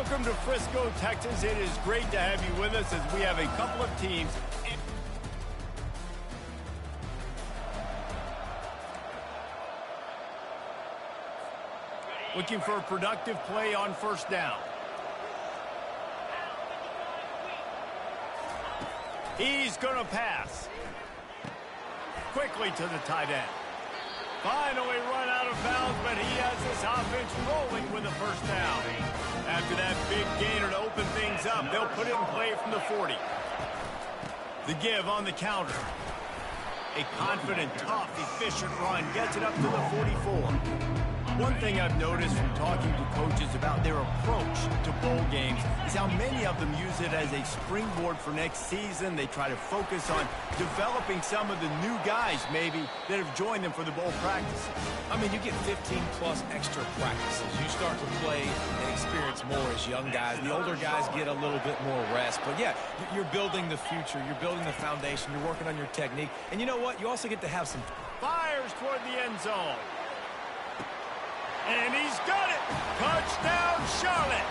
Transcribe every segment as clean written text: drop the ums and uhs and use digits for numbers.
Welcome to Frisco, Texas. It is great to have you with us as we have a couple of teams. Looking for a productive play on first down. He's going to pass. Quickly to the tight end. Finally run out of bounds, but he has this offense rolling with a first down. After that big gainer to open things up, they'll put it in play from the 40. The give on the counter. A confident, tough, efficient run gets it up to the 44. One thing I've noticed from talking to coaches about their approach to bowl games is how many of them use it as a springboard for next season. They try to focus on developing some of the new guys, maybe, that have joined them for the bowl practices. I mean, you get 15-plus extra practices. You start to play and experience more as young guys. The older guys get a little bit more rest. But, yeah, you're building the future. You're building the foundation. You're working on your technique. And you know what? You also get to have some... Fires toward the end zone. And he's got it! Touchdown, Charlotte!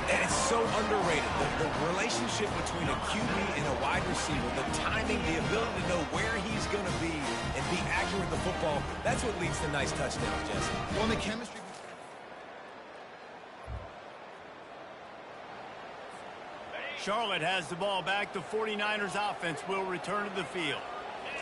And it's so underrated. The relationship between a QB and a wide receiver, the timing, the ability to know where he's going to be and be accurate with the football, that's what leads to nice touchdowns, Jesse. Well, the chemistry... Charlotte has the ball back. The 49ers offense will return to the field.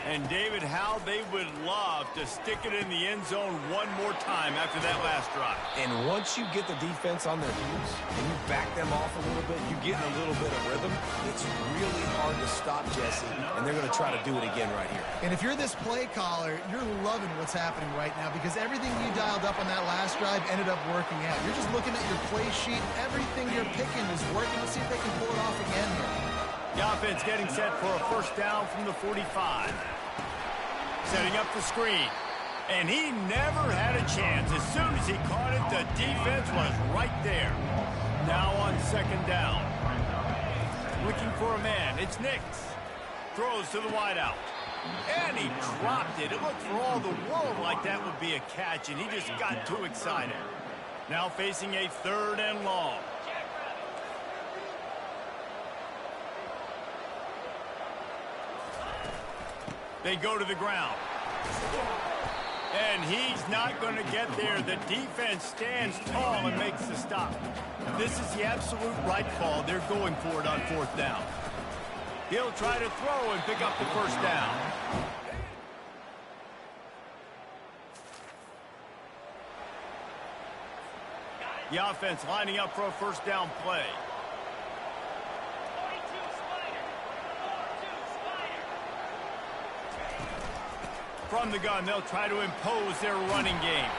And, David, how they would love to stick it in the end zone one more time after that last drive. And once you get the defense on their heels and you back them off a little bit, you get in a little bit of rhythm, it's really hard to stop, Jesse, and they're going to try to do it again right here. And if you're this play caller, you're loving what's happening right now because everything you dialed up on that last drive ended up working out. You're just looking at your play sheet. Everything you're picking is working. Let's see if they can pull it off again here. The offense getting set for a first down from the 45. Setting up the screen. And he never had a chance. As soon as he caught it, the defense was right there. Now on second down. Looking for a man. It's Nix. Throws to the wideout. And he dropped it. It looked for all the world like that would be a catch, and he just got too excited. Now facing a third and long. They go to the ground. And he's not going to get there. The defense stands tall and makes the stop. This is the absolute right call. They're going for it on fourth down. He'll try to throw and pick up the first down. The offense lining up for a first down play. From the gun, they'll try to impose their running game.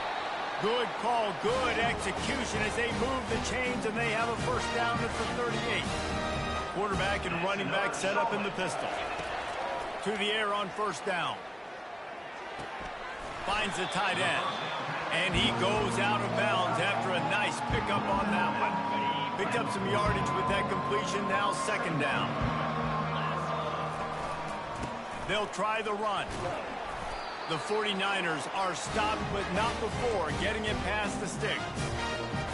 Good call, good execution as they move the chains, and they have a first down at the 38. Quarterback and running back set up in the pistol. To the air on first down. Finds the tight end. And he goes out of bounds after a nice pickup on that one. Picked up some yardage with that completion, now second down. They'll try the run. The 49ers are stopped, but not before getting it past the sticks.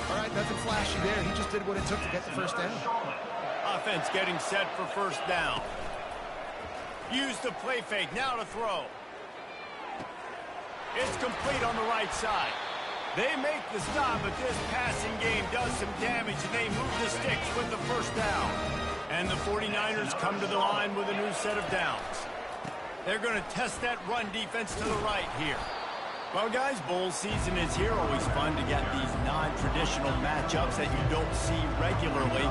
All right, nothing flashy there. He just did what it took to get the first down. Offense getting set for first down. Use the play fake, now to throw. It's complete on the right side. They make the stop, but this passing game does some damage, and they move the sticks with the first down. And the 49ers come to the line with a new set of downs. They're going to test that run defense to the right here. Well, guys, bowl season is here. Always fun to get these non-traditional matchups that you don't see regularly.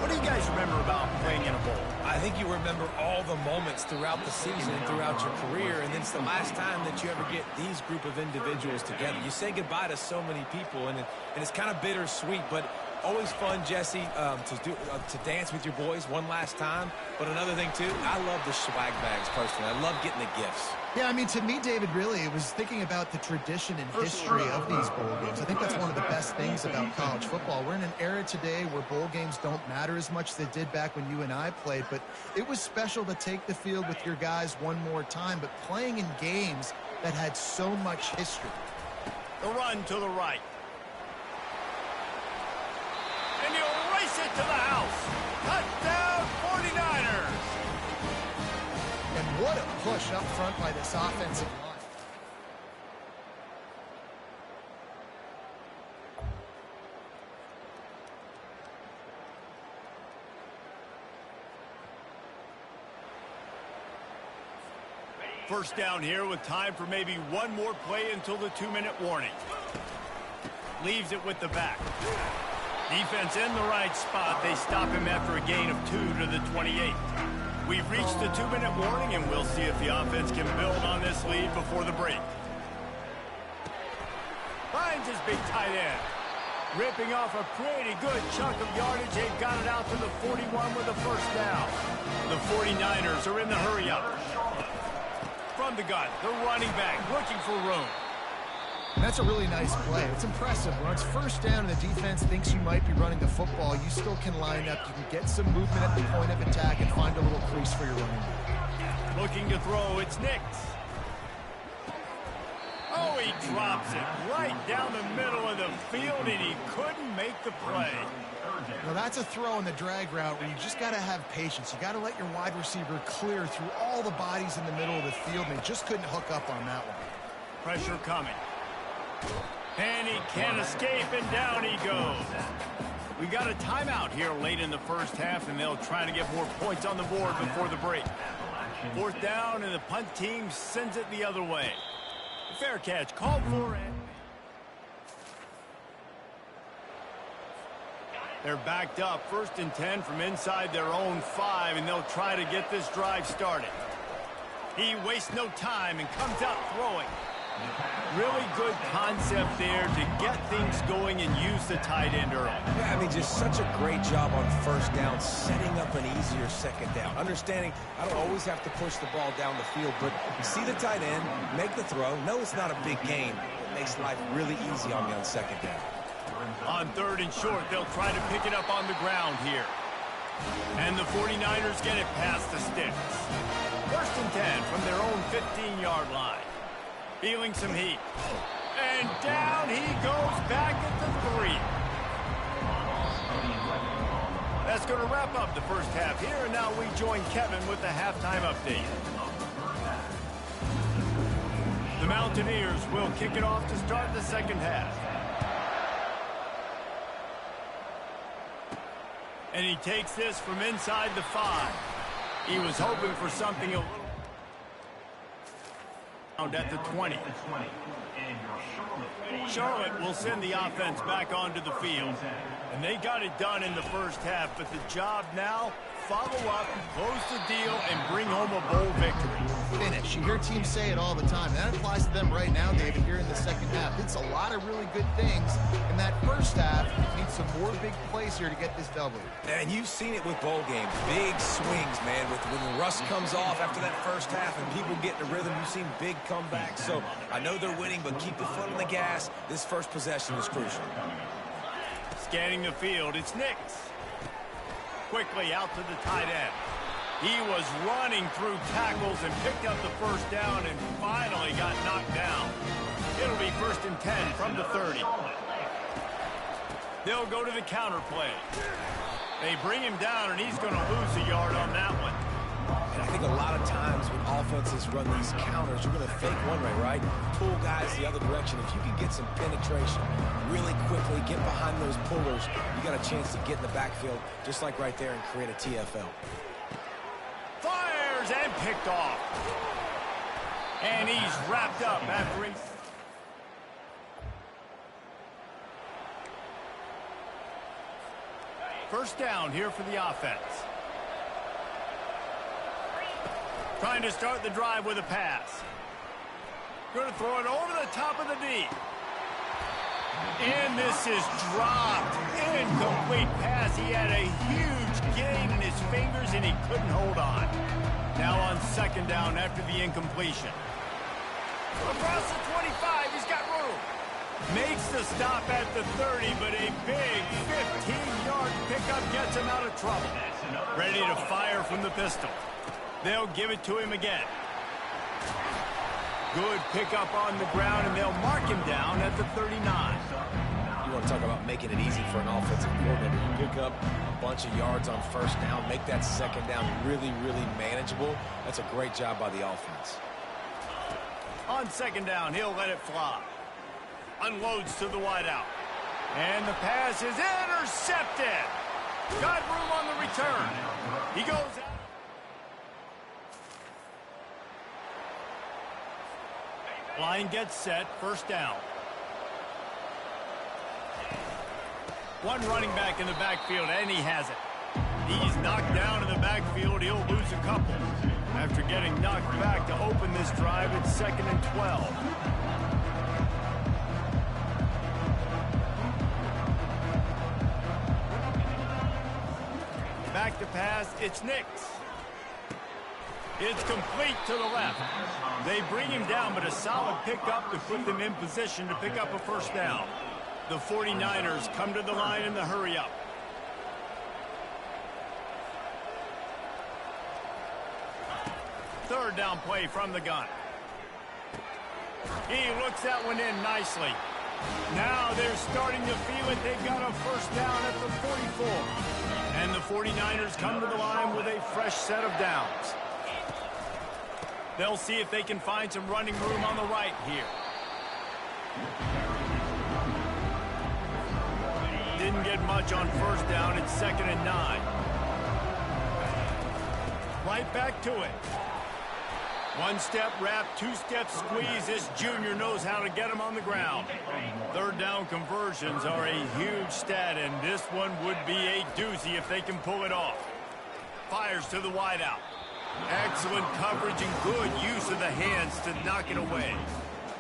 What do you guys remember about playing in a bowl? I think you remember all the moments throughout the season and throughout your career, and it's the last time that you ever get these group of individuals together. You say goodbye to so many people, and it's kind of bittersweet, but always fun, Jesse, to dance with your boys one last time. But another thing, too, I love the swag bags personally. I love getting the gifts. Yeah, I mean, to me, David, really, it was thinking about the tradition and history of these bowl games. I think that's one of the best things about college football. We're in an era today where bowl games don't matter as much as they did back when you and I played, but it was special to take the field with your guys one more time, but playing in games that had so much history. The run to the right. it to the house. Touchdown, 49ers. And what a push up front by this offensive line. First down here with time for maybe one more play until the 2-minute warning. Leaves it with the back. Defense in the right spot. They stop him after a gain of 2 to the 28. We've reached the 2-minute warning, and we'll see if the offense can build on this lead before the break. Finds his big tight end. Ripping off a pretty good chunk of yardage. They've got it out to the 41 with a first down. The 49ers are in the hurry-up. From the gun, the running back looking for room. And that's a really nice play. It's impressive. When it's first down and the defense thinks you might be running the football, you still can line up. You can get some movement at the point of attack and find a little crease for your running back. Looking to throw, it's Nix. Oh, he drops it right down the middle of the field, and he couldn't make the play. Now that's a throw in the drag route where you just got to have patience. You got to let your wide receiver clear through all the bodies in the middle of the field, and they just couldn't hook up on that one. Pressure coming. And he can't escape, and down he goes. We got a timeout here late in the first half, and they'll try to get more points on the board before the break. Fourth down, and the punt team sends it the other way. Fair catch, called for it. They're backed up, 1st and 10 from inside their own 5, and they'll try to get this drive started. He wastes no time and comes out throwing. Really good concept there to get things going and use the tight end early. Yeah, I mean, just such a great job on first down, setting up an easier second down. Understanding I don't always have to push the ball down the field, but you see the tight end, make the throw. No, it's not a big gain. It makes life really easy on me on second down. On 3rd and short, they'll try to pick it up on the ground here. And the 49ers get it past the sticks. 1st and 10 from their own 15-yard line. Feeling some heat. And down he goes back at the 3. That's going to wrap up the first half here, and now we join Kevin with the halftime update. The Mountaineers will kick it off to start the second half. And he takes this from inside the 5. He was hoping for something a little at the 20. Charlotte will send the offense back onto the field. And they got it done in the first half, but the job now, follow up, close the deal, and bring home a bowl victory. Finish. You hear teams say it all the time. That applies to them right now, David, here in the second half. It's a lot of really good things in that first half. Need some more big plays here to get this W. And you've seen it with bowl games. Big swings, man. When the rust comes off after that first half and people get in a rhythm, you've seen big comebacks. So I know they're winning, but keep the foot on the gas. This first possession is crucial. Scanning the field, it's Nix. Quickly out to the tight end. He was running through tackles and picked up the first down and finally got knocked down. It'll be 1st and 10 from the 30. They'll go to the counter play. They bring him down, and he's going to lose a yard on that one. And I think a lot of times when offenses run these counters, you're going to fake one way, right? Pull guys the other direction. If you can get some penetration really quickly, get behind those pullers, you got a chance to get in the backfield, just like right there, and create a TFL. Fires and picked off. And he's wrapped up after he... First down here for the offense. Trying to start the drive with a pass. Going to throw it over the top of the D. And this is dropped. Incomplete pass. He had a huge gain in his fingers, and he couldn't hold on. Now on second down after the incompletion. Across the 25, he's got room. Makes the stop at the 30, but a big 15-yard pickup gets him out of trouble. Ready to fire from the pistol. They'll give it to him again. Good pickup on the ground, and they'll mark him down at the 39. You want to talk about making it easy for an offensive coordinator. You pick up a bunch of yards on first down, make that second down really, really manageable. That's a great job by the offense. On second down, he'll let it fly. Unloads to the wideout. And the pass is intercepted. Got room on the return. He goes out. Line gets set, first down. One running back in the backfield, and he has it. He's knocked down in the backfield. He'll lose a couple. After getting knocked back to open this drive, it's 2nd and 12. Back to pass, it's Nix. It's complete to the left. They bring him down, but a solid pickup to put them in position to pick up a first down. The 49ers come to the line in the hurry-up. Third down play from the gun. He looks that one in nicely. Now they're starting to feel it. They've got a first down at the 44. And the 49ers come to the line with a fresh set of downs. They'll see if they can find some running room on the right here. Didn't get much on first down. It's 2nd and 9. Right back to it. One-step wrap, two-step squeeze. This junior knows how to get him on the ground. Third down conversions are a huge stat, and this one would be a doozy if they can pull it off. Fires to the wideout. Excellent coverage and good use of the hands to knock it away.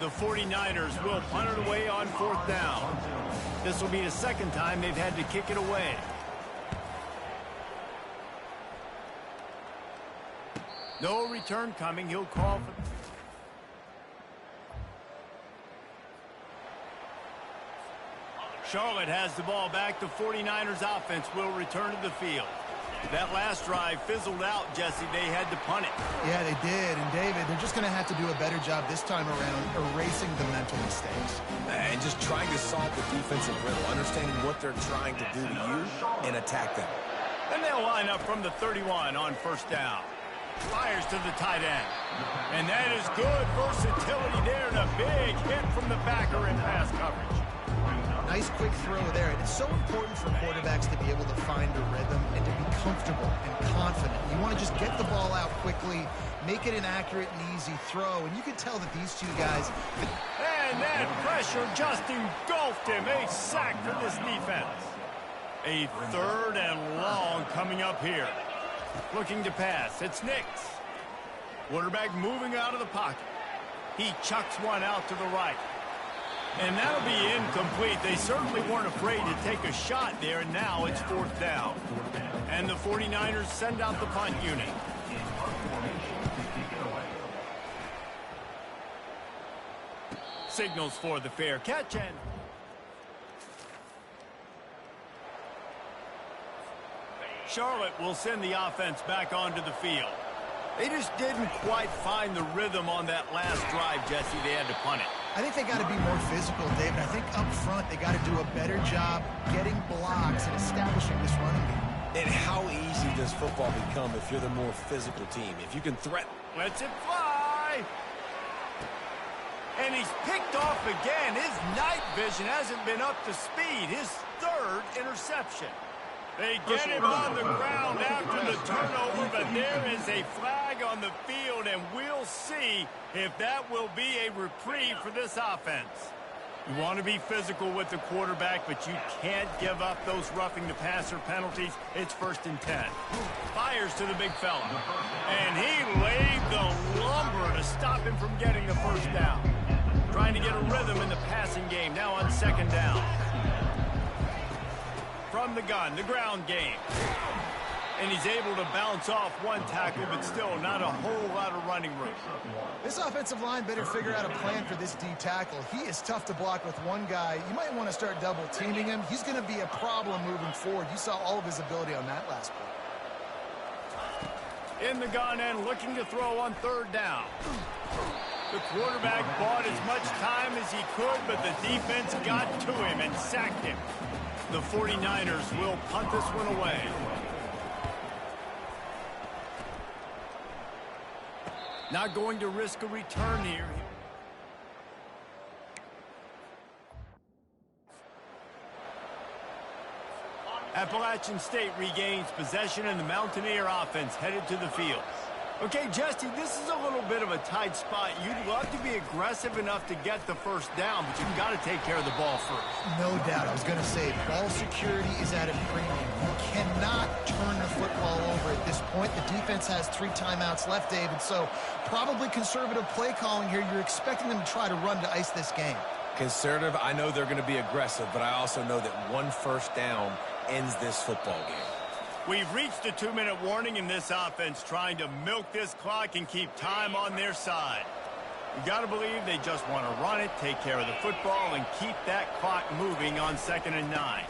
The 49ers will punt it away on fourth down. This will be the second time they've had to kick it away. No return coming. He'll call for... Charlotte has the ball back. The 49ers offense will return to the field. That last drive fizzled out, Jesse. They had to punt it. Yeah, they did. And, David, they're just going to have to do a better job this time around erasing the mental mistakes. And just trying to solve the defensive riddle, understanding what they're trying to do to you and attack them. And they'll line up from the 31 on first down. Fires to the tight end. And that is good versatility there and a big hit from the backer in pass coverage. Nice quick throw there. And it's so important for quarterbacks to be able to find a rhythm and to be comfortable and confident. You want to just get the ball out quickly, make it an accurate and easy throw. And you can tell that these two guys... And that pressure just engulfed him. A sack for this defense. A 3rd and long coming up here. Looking to pass. It's Nix. Quarterback moving out of the pocket. He chucks one out to the right. And that'll be incomplete. They certainly weren't afraid to take a shot there, and now it's fourth down. And the 49ers send out the punt unit. Signals for the fair catch, and Charlotte will send the offense back onto the field. They just didn't quite find the rhythm on that last drive, Jesse. They had to punt it. I think they got to be more physical, David. I think up front they got to do a better job getting blocks and establishing this running game. And how easy does football become if you're the more physical team? If you can threaten. Lets it fly. And he's picked off again. His night vision hasn't been up to speed. His 3rd interception. They get him on the ground after the turnover, but there is a flag on the field, and we'll see if that will be a reprieve for this offense. You want to be physical with the quarterback, but you can't give up those roughing the passer penalties. It's 1st and 10. Fires to the big fella. And he laid the lumber to stop him from getting the first down. Trying to get a rhythm in the passing game, now on second down. From the gun, the ground game. And he's able to bounce off one tackle, but still not a whole lot of running room. This offensive line better figure out a plan for this D tackle. He is tough to block with one guy. You might want to start double teaming him. He's going to be a problem moving forward. You saw all of his ability on that last play. In the gun and looking to throw on third down. The quarterback bought as much time as he could, but the defense got to him and sacked him. The 49ers will punt this one away. Not going to risk a return here. Appalachian State regains possession, and the Mountaineer offense headed to the field. Okay, Jesse, this is a little bit of a tight spot. You'd love to be aggressive enough to get the first down, but you've got to take care of the ball first. No doubt. I was going to say, ball security is at a premium. You cannot turn the football over at this point. The defense has 3 timeouts left, David, so probably conservative play calling here. You're expecting them to try to run to ice this game. Conservative, I know they're going to be aggressive, but I also know that 1 first down ends this football game. We've reached a 2-minute warning in this offense, trying to milk this clock and keep time on their side. You got to believe they just want to run it, take care of the football, and keep that clock moving on 2nd and 9.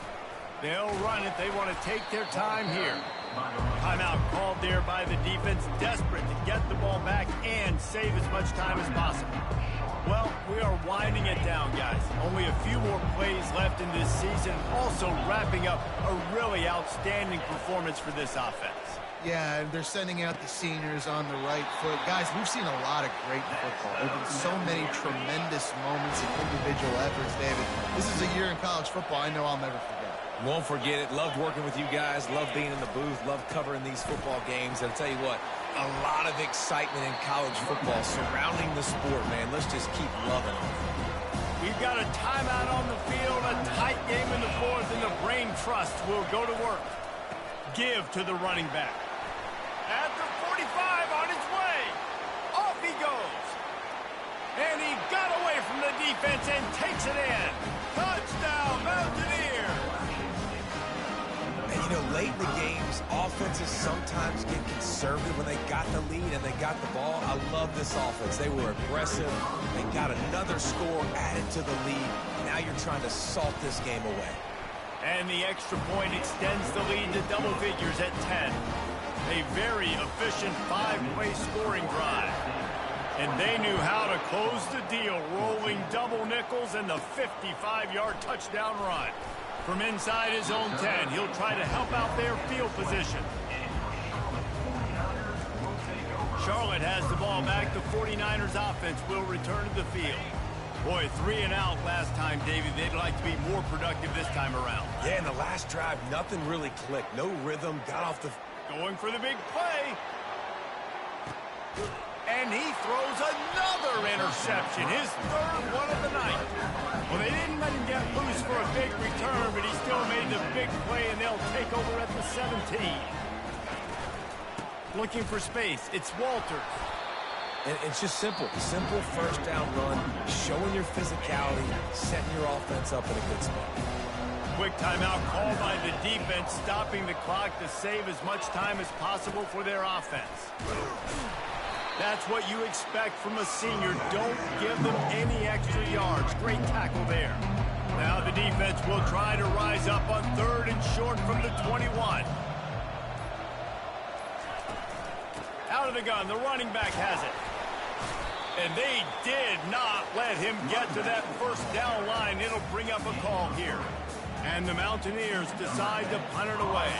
They'll run it. They want to take their time here. Timeout called there by the defense, desperate to get the ball back and save as much time as possible. Well, we are winding it down, guys. Only a few more plays left in this season. Also wrapping up a really outstanding performance for this offense. Yeah, they're sending out the seniors on the right foot. Guys, we've seen a lot of great football. There have been so many tremendous moments and individual efforts, David. This is a year in college football I know I'll never forget. Won't forget it. Loved working with you guys. Loved being in the booth. Loved covering these football games. And I'll tell you what, a lot of excitement in college football surrounding the sport, man. Let's just keep loving it. We've got a timeout on the field, a tight game in the 4th, and the Brain Trust will go to work. Give to the running back. At the 45, on his way. Off he goes. And he got away from the defense and takes it in. Touchdown, Mountaineers. And, you know, late in the games, offenses sometimes get conservative when they got the lead and they got the ball. I love this offense. They were aggressive. They got another score added to the lead. Now you're trying to salt this game away. And the extra point extends the lead to double figures at 10. A very efficient 5-play scoring drive. And they knew how to close the deal, rolling double nickels and the 55-yard touchdown run. From inside his own 10, he'll try to help out their field position. Charlotte has the ball back. The 49ers offense will return to the field. Boy, 3 and out last time, Davey. They'd like to be more productive this time around. Yeah, in the last drive, nothing really clicked. No rhythm, got off the... Going for the big play. And he throws another interception, his 3rd one of the night. Well, they didn't let him get loose for a big return, but he still made the big play, and they'll take over at the 17. Looking for space, it's Walters. And it's just simple. Simple first down run, showing your physicality, setting your offense up in a good spot. Quick timeout called by the defense, stopping the clock to save as much time as possible for their offense. That's what you expect from a senior. Don't give them any extra yards. Great tackle there. Now the defense will try to rise up on 3rd and short from the 21. Out of the gun, the running back has it. And they did not let him get to that first down line. It'll bring up a call here. And the Mountaineers decide to punt it away.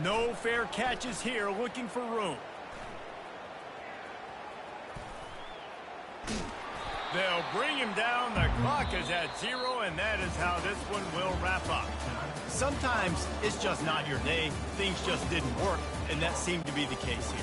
No fair catches here, looking for room. They'll bring him down. The clock is at 0, and that is how this one will wrap up. Sometimes it's just not your day. Things just didn't work, and that seemed to be the case here.